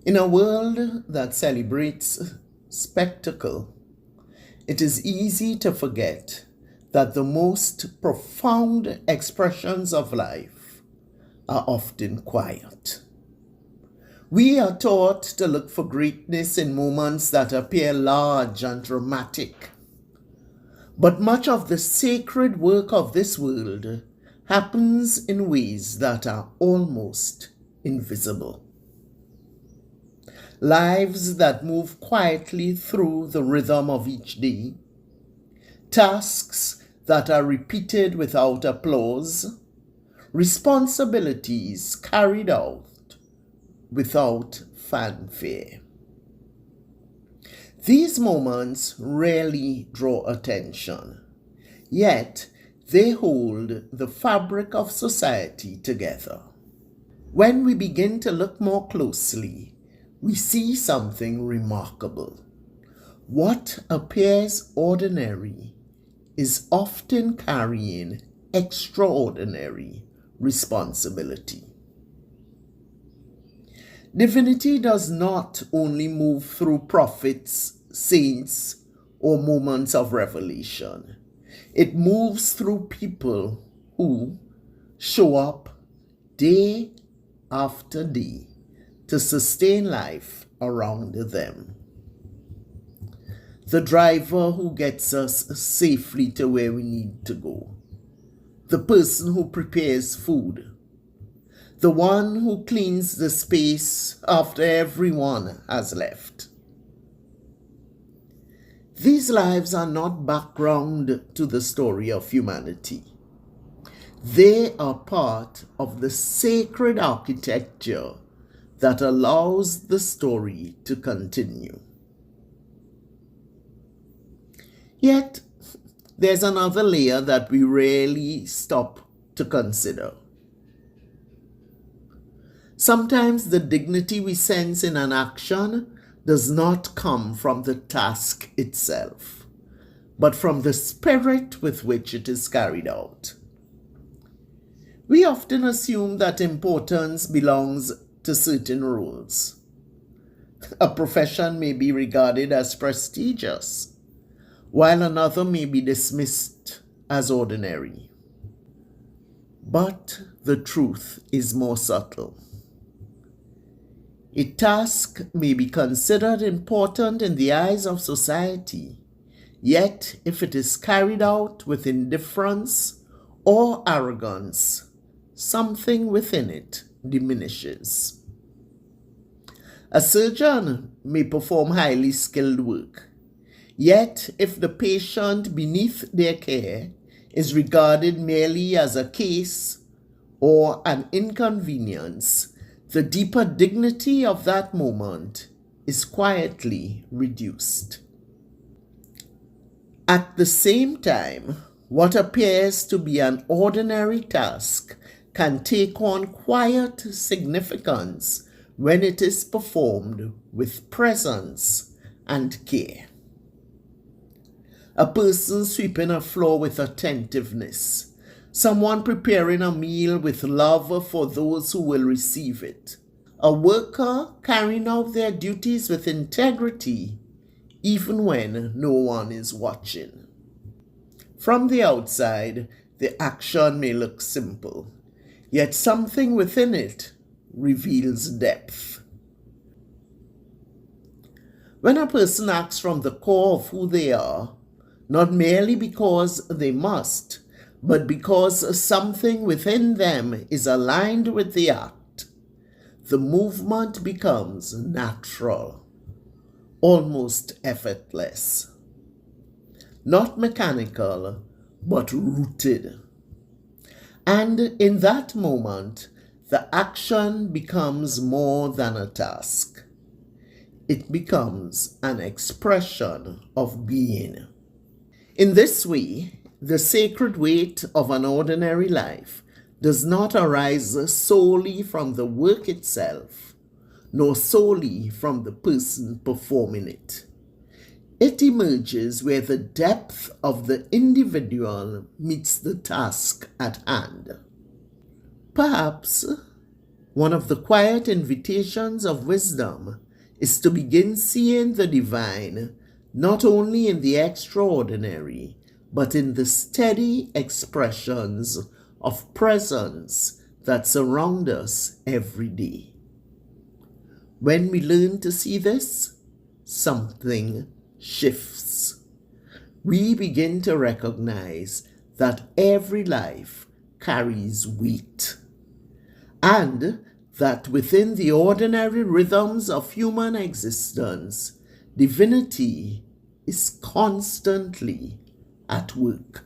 In a world that celebrates spectacle, it is easy to forget that the most profound expressions of life are often quiet. We are taught to look for greatness in moments that appear large and dramatic. But much of the sacred work of this world happens in ways that are almost invisible. Lives that move quietly through the rhythm of each day, tasks that are repeated without applause, responsibilities carried out without fanfare. These moments rarely draw attention, yet they hold the fabric of society together. When we begin to look more closely, we see something remarkable. What appears ordinary is often carrying extraordinary responsibility. Divinity does not only move through prophets, saints, or moments of revelation. It moves through people who show up day after day to sustain life around them. The driver who gets us safely to where we need to go. The person who prepares food. The one who cleans the space after everyone has left. These lives are not background to the story of humanity. They are part of the sacred architecture that allows the story to continue. Yet, there's another layer that we rarely stop to consider. Sometimes the dignity we sense in an action does not come from the task itself, but from the spirit with which it is carried out. We often assume that importance belongs to certain roles. A profession may be regarded as prestigious, while another may be dismissed as ordinary. But the truth is more subtle. A task may be considered important in the eyes of society, yet if it is carried out with indifference or arrogance, something within it diminishes. A surgeon may perform highly skilled work, yet if the patient beneath their care is regarded merely as a case or an inconvenience, the deeper dignity of that moment is quietly reduced. At the same time, what appears to be an ordinary task can take on quiet significance when it is performed with presence and care. A person sweeping a floor with attentiveness, someone preparing a meal with love for those who will receive it, a worker carrying out their duties with integrity, even when no one is watching. From the outside, the action may look simple, yet something within it reveals depth. When a person acts from the core of who they are, not merely because they must, but because something within them is aligned with the act, the movement becomes natural, almost effortless. Not mechanical, but rooted. And in that moment, the action becomes more than a task. It becomes an expression of being. In this way, the sacred weight of an ordinary life does not arise solely from the work itself, nor solely from the person performing it. It emerges where the depth of the individual meets the task at hand. Perhaps One of the quiet invitations of wisdom is to begin seeing the divine not only in the extraordinary, but in the steady expressions of presence that surround us every day. When we learn to see this, something shifts. We begin to recognize that every life carries weight, and that within the ordinary rhythms of human existence, divinity is constantly at work.